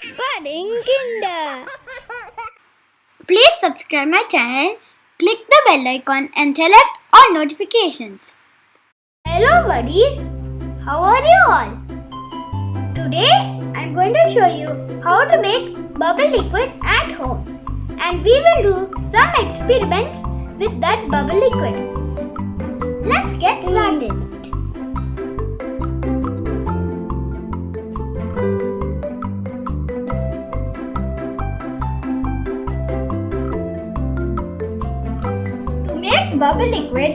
Budding Kinder. Please subscribe my channel, click the bell icon and select all notifications. Hello buddies, how are you all? Today I am going to show you how to make bubble liquid at home, and we will do some experiments with that bubble liquid. Let's get started. To make bubble liquid,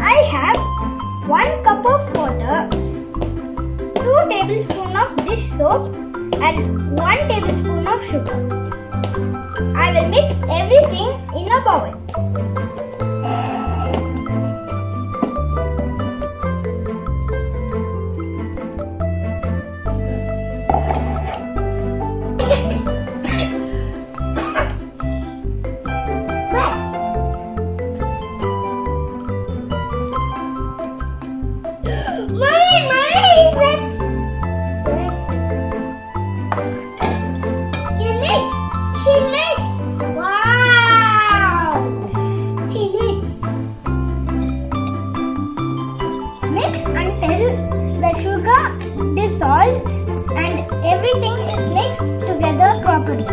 I have 1 cup of water, 2 tablespoons of dish soap and 1 tablespoon of sugar. I will mix everything in a bowl. Mix until the sugar dissolves and everything is mixed together properly.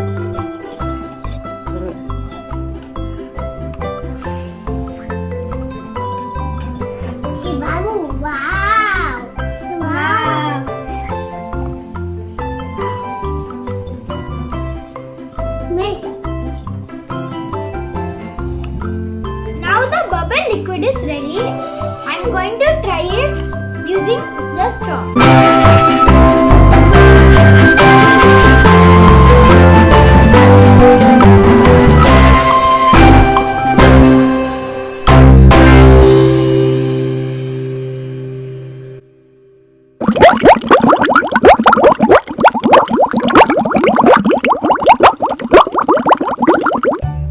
Wow! Wow! Nice. Now the bubble liquid is ready. I'm going to try it using the straw.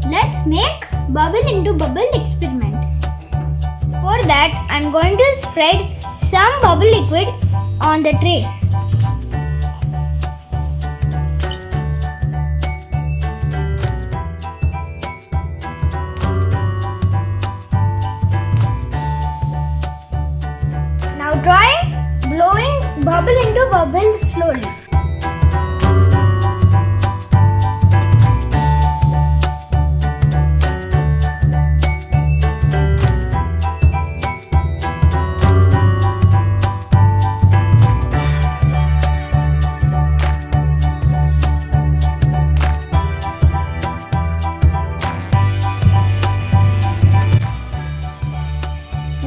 Let's make bubble into bubble experiment. For that, I'm going to spread some bubble liquid on the tray. Now try blowing bubble into bubble slowly.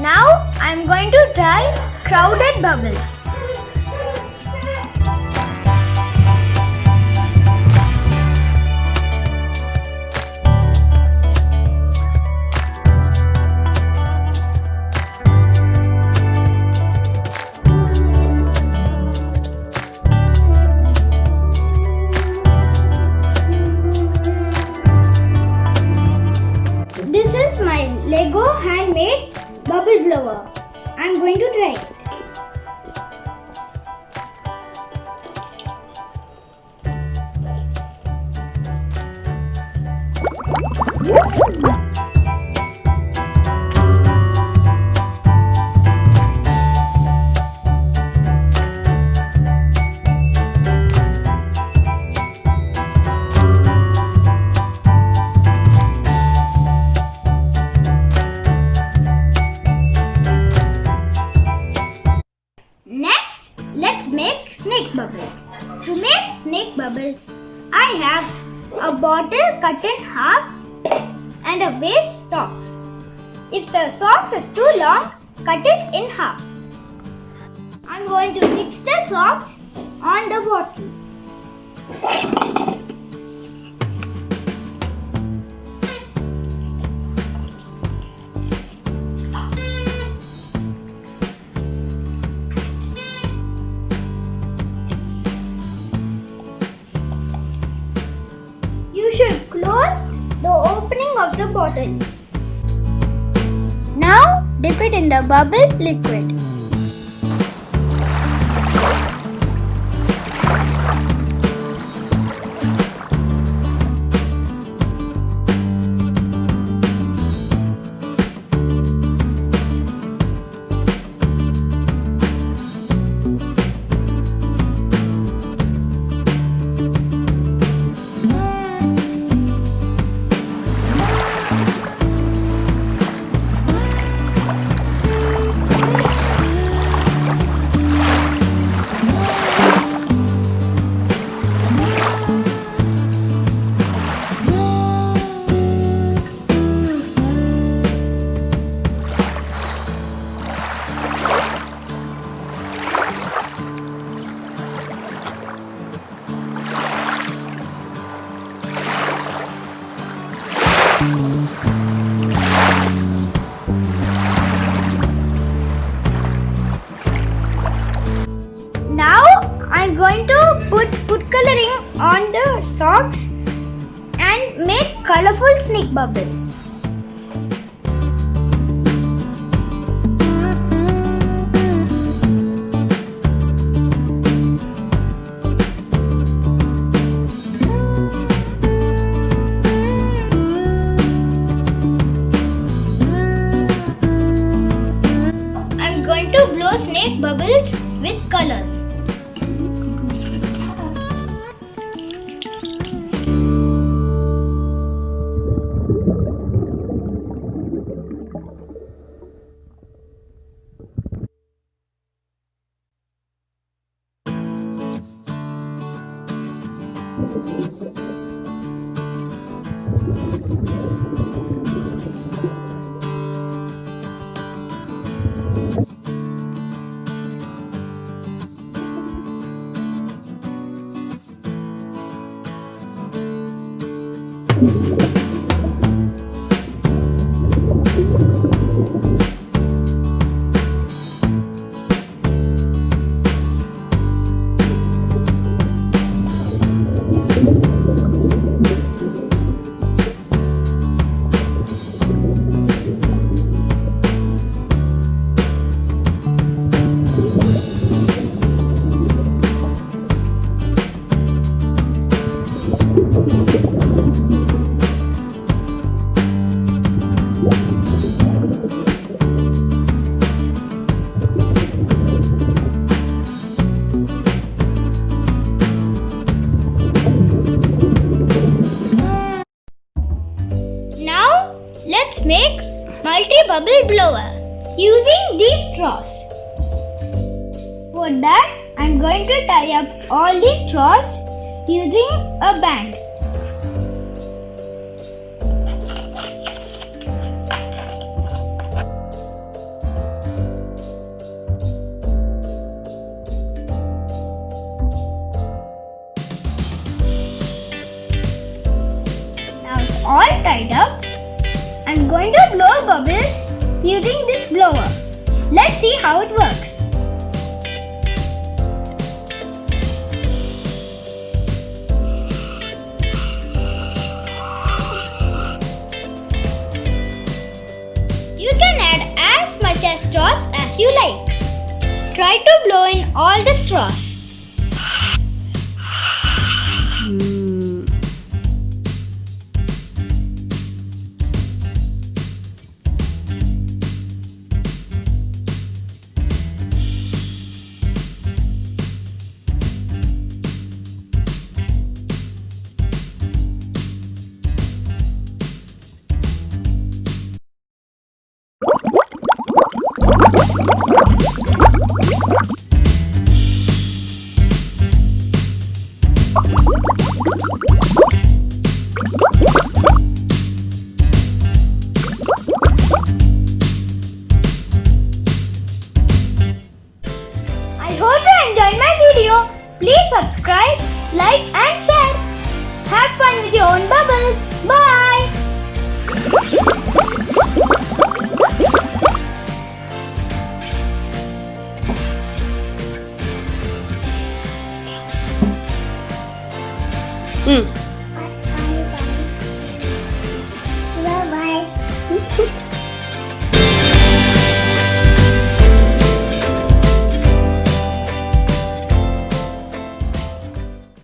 Now I am going to try crowded bubbles. This is my Lego handmade bubble blower. I'm going to try it. Next, let's make snake bubbles. To make snake bubbles, I have a bottle cut in half and a waist socks. If the socks is too long, cut it in half. I'm going to mix the socks on the bottle. You should close the opening of the bottle. Now dip it in the bubble liquid. socks and make colorful snake bubbles. I'm going to blow snake bubbles with colors. Now let's make multi-bubble blower using these straws. For that, I'm going to tie up all these straws using a band. Now it's all tied up. I'm going to blow bubbles using this blower. Let's see how it works. You can add as much as straws as you like. Try to blow in all the straws. I hope you enjoyed my video. Please subscribe, like and share. Have fun with your own bubbles. Bye.